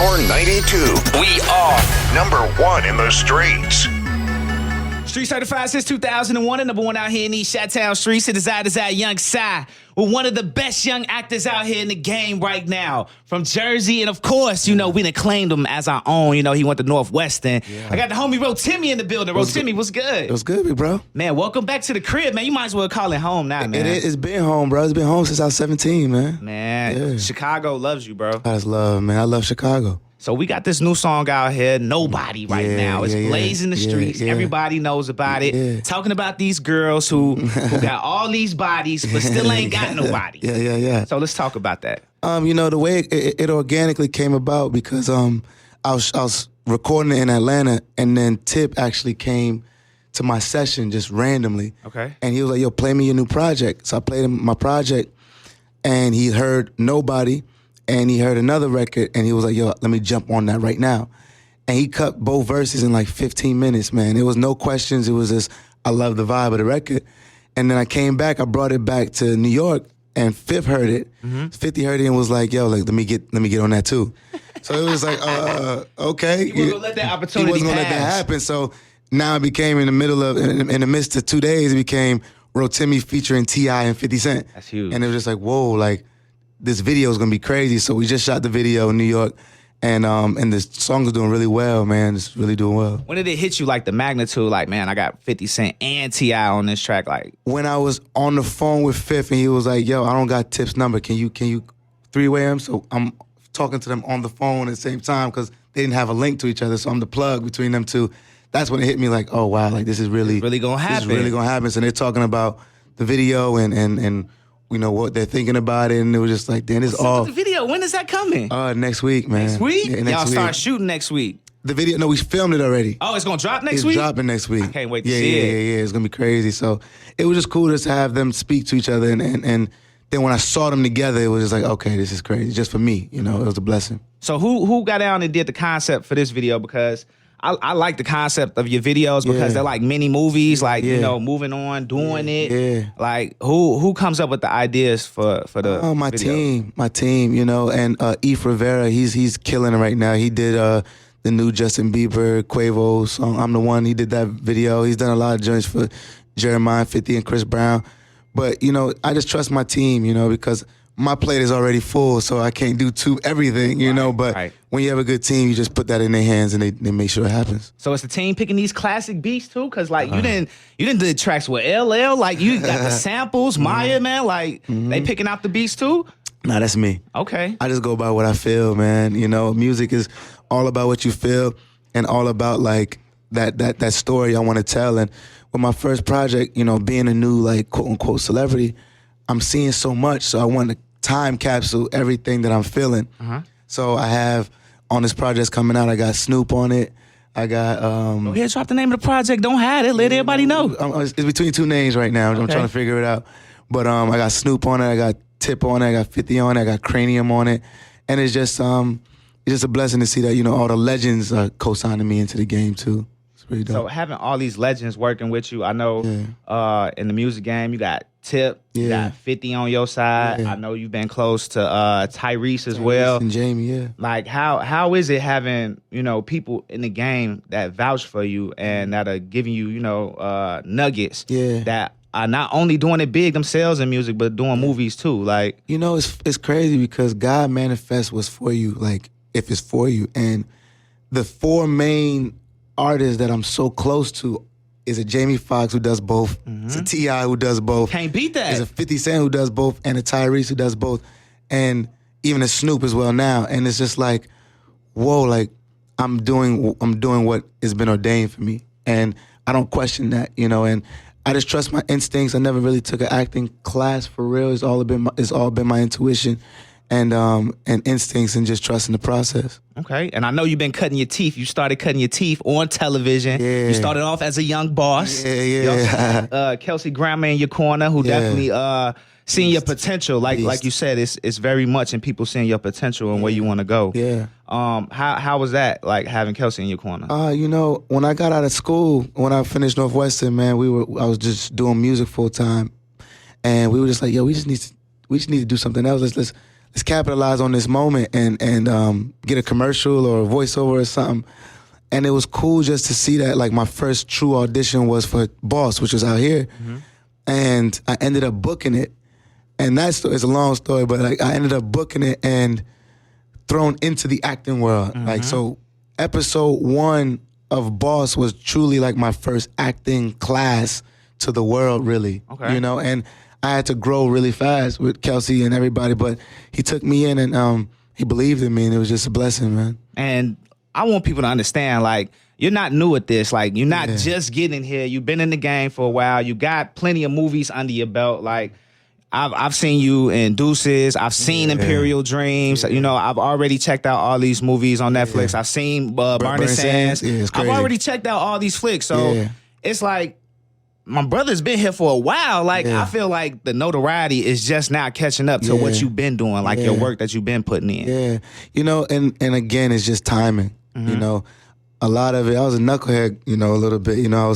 Power 92. We are #1 in the streets. Street certified since 2001 and number one out here in these Chi-Town streets. It is I, Young Psy, with one of the best young actors out here in the game right now. From Jersey, and of course, we done claimed him as our own. He went to Northwestern. Yeah. I got the homie Rotimi in the building. Rotimi, what's good? It was good, big bro. Man, welcome back to the crib, man. You might as well call it home now, man. It's been home, bro. It's been home since I was 17, man. Man, Chicago loves you, bro. I just love, man. I love Chicago. So we got this new song out here, Nobody, right now. It's blazing the streets. Everybody knows about it. Yeah. Talking about these girls who got all these bodies but still ain't got nobody. Yeah. So let's talk about that. The way it organically came about because I was recording it in Atlanta, and then Tip actually came to my session just randomly. Okay. And he was like, yo, play me your new project. So I played him my project, and he heard Nobody. And he heard another record, and he was like, yo, let me jump on that right now. And he cut both verses in like 15 minutes, man. It was no questions. It was just, I love the vibe of the record. And then I came back, I brought it back to New York, and Fifth heard it. 50 heard it and was like, yo, let me get on that too. So it was like, okay. You wasn't gonna let that opportunity He wasn't gonna let that happen. So now it became in the midst of 2 days, it became Rotimi featuring T.I. and 50 Cent. That's huge. And it was just like, whoa, like, this video is gonna be crazy. So we just shot the video in New York, and the song is doing really well, man. It's really doing well. When did it hit you, like the magnitude? Like, man, I got 50 Cent and T.I. on this track. Like, when I was on the phone with Fifth, and he was like, "Yo, I don't got Tip's number. Can you three-way him?" So I'm talking to them on the phone at the same time because they didn't have a link to each other. So I'm the plug between them two. That's when it hit me like, oh wow, like this is really gonna happen. This is really gonna happen. So they're talking about the video and what they're thinking about it, and it was just like, then it's all. The video, when is that coming? Next week, man. Next week? Yeah, Y'all start shooting next week. The video, no, we filmed it already. Oh, it's gonna drop next week? It's dropping next week. I can't wait to see it. Yeah, it's gonna be crazy. So it was just cool just to have them speak to each other, and then when I saw them together, it was just like, okay, this is crazy. Just for me, it was a blessing. So who got down and did the concept for this video? Because I like the concept of your videos because they're like mini movies, like moving on, doing it. Yeah. Like who comes up with the ideas for the my videos? team, and Eve Rivera, he's killing it right now. He did the new Justin Bieber Quavo song, I'm the One. He did that video. He's done a lot of joints for Jeremiah, 50, and Chris Brown. But I just trust my team, because my plate is already full, so I can't do everything, But when you have a good team, you just put that in their hands and they make sure it happens. So it's the team picking these classic beats too, because like you didn't do tracks with LL, like you got the samples, Maya, man, like they picking out the beats too. Nah, that's me. Okay. I just go by what I feel, man. Music is all about what you feel and all about like that story I want to tell. And with my first project, being a new like quote unquote celebrity, I'm seeing so much, so I want to time capsule everything that I'm feeling. So I have on this project coming out, I got Snoop on it. I got Go ahead, drop the name of the project. Don't hide it. Let everybody know. It's between two names right now. I'm trying to figure it out. But I got Snoop on it. I got Tip on it. I got 50 on it. I got Cranium on it. And it's just a blessing to see that all the legends are co-signing me into the game too. It's really dope. So having all these legends working with you, I know in the music game you got Tip, you got 50 on your side. I know you've been close to Tyrese as well. And Jamie, Like how is it having, people in the game that vouch for you and that are giving you, nuggets that are not only doing it big themselves in music, but doing movies too. Like, it's crazy because God manifests what's for you, like if it's for you. And the four main artists that I'm so close to is a Jamie Foxx who does both. It's a T.I. who does both. Can't beat that. It's a 50 Cent who does both, and a Tyrese who does both, and even a Snoop as well now. And it's just like, whoa, like I'm doing what has been ordained for me, and I don't question that, and I just trust my instincts. I never really took an acting class for real. It's all been my intuition and instincts and just trusting the process. Okay, and I know you've been cutting your teeth. You started cutting your teeth on television. Yeah. You started off as a young boss. Yeah. You also had, Kelsey Grammer in your corner, who definitely seeing your potential. Like you said, it's very much in people seeing your potential and where you want to go. Yeah. How was that, like having Kelsey in your corner? When I got out of school, when I finished Northwestern, man, I was just doing music full time, and we were just like, yo, we just need to do something else. let's capitalize on this moment and get a commercial or a voiceover or something. And it was cool just to see that. Like, my first true audition was for Boss, which was out here. And I ended up booking it. And it's a long story, but like, I ended up booking it and thrown into the acting world. Like, so episode 1 of Boss was truly like my first acting class to the world, really. Okay. You know, and I had to grow really fast with Kelsey and everybody, but he took me in and he believed in me, and it was just a blessing, man. And I want people to understand, like, you're not new at this. Like, you're not just getting here. You've been in the game for a while. You got plenty of movies under your belt. Like, I've seen you in Deuces. I've seen Imperial Dreams. You know, I've already checked out all these movies on Netflix. I've seen Burning Sands. Yeah, it's I've crazy. already checked out all these flicks. So it's like, my brother's been here for a while. Like, I feel like the notoriety is just now catching up to what you've been doing, like your work that you've been putting in. Yeah. You know, and again, it's just timing. You know, a lot of it, I was a knucklehead, you know, a little bit. You know,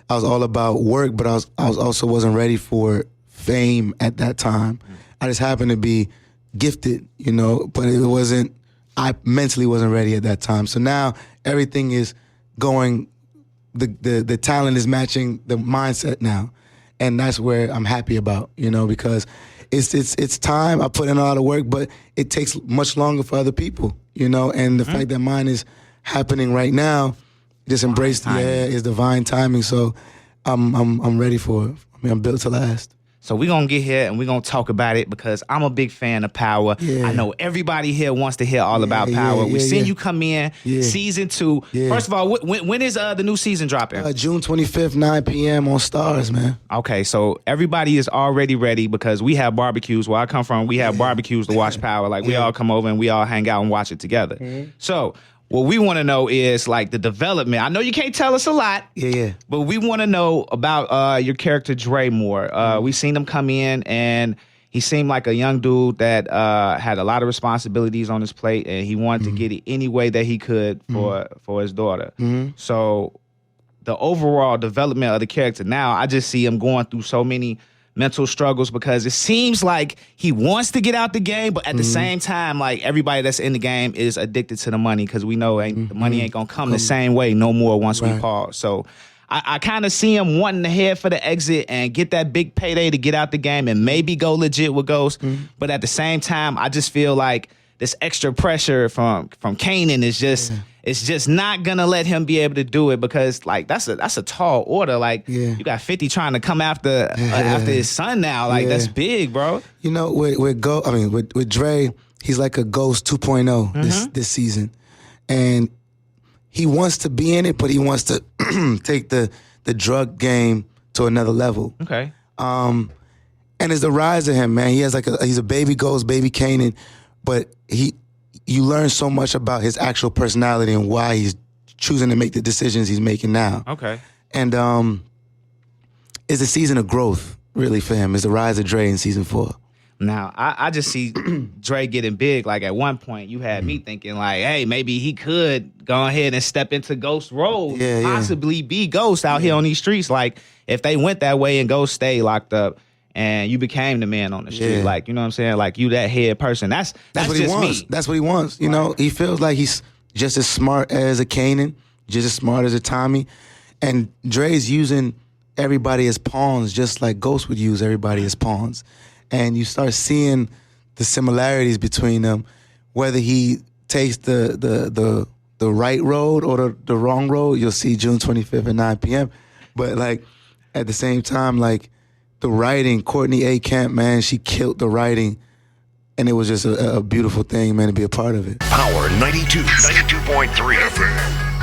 I was all about work, but I was also wasn't ready for fame at that time. I just happened to be gifted, you know, but I mentally wasn't ready at that time. So now everything is going, the talent is matching the mindset now. And that's where I'm happy about, you know, because it's time. I put in a lot of work, but it takes much longer for other people, you know, and the fact that mine is happening right now, just embrace it's divine timing. So I'm ready for it. I mean, I'm built to last. So we're going to get here and we're going to talk about it because I'm a big fan of Power. Yeah. I know everybody here wants to hear all about Power. We've seen you come in, season 2. Yeah. First of all, when is the new season dropping? June 25th, 9 p.m. on Stars, man. Okay, so everybody is already ready because we have barbecues. Where I come from, we have barbecues to watch Power. Like, we all come over and we all hang out and watch it together. So what we want to know is, like, the development. I know you can't tell us a lot. But we want to know about your character, Dre, more. We seen him come in, and he seemed like a young dude that had a lot of responsibilities on his plate, and he wanted to get it any way that he could for his daughter. So the overall development of the character now, I just see him going through so many mental struggles because it seems like he wants to get out the game, but at the same time, like, everybody that's in the game is addicted to the money because we know the money ain't gonna come the same way no more once we pause. So I kind of see him wanting to head for the exit and get that big payday to get out the game and maybe go legit with Ghost. But at the same time, I just feel like this extra pressure from Kanan is just it's just not gonna let him be able to do it because, like, that's a tall order. Like, you got 50 trying to come after his son now. Like, that's big, bro. You know, with Dre, he's like a Ghost 2.0 this season, and he wants to be in it, but he wants to take the drug game to another level. Okay. And it's the rise of him, man. He has he's a baby Ghost, baby Kanan, but you learn so much about his actual personality and why he's choosing to make the decisions he's making now. Okay. And it's a season of growth, really, for him. It's the rise of Dre in season 4. Now, I just see Dre getting big. Like, at one point, you had me thinking, like, hey, maybe he could go ahead and step into Ghost role, possibly be Ghost out here on these streets. Like, if they went that way and Ghost stayed locked up, and you became the man on the street. Like, you know what I'm saying? Like, you that head person. That's what just he wants. me. That's what he wants. You know, he feels like he's just as smart as a Kanan, just as smart as a Tommy. And Dre's using everybody as pawns, just like Ghost would use everybody as pawns. And you start seeing the similarities between them, whether he takes the right road or the wrong road. You'll see June 25th at 9 p.m. But, like, at the same time, like, the writing, Courtney A. Camp, man, she killed the writing. And it was just a beautiful thing, man, to be a part of it. Power 92.3 FM.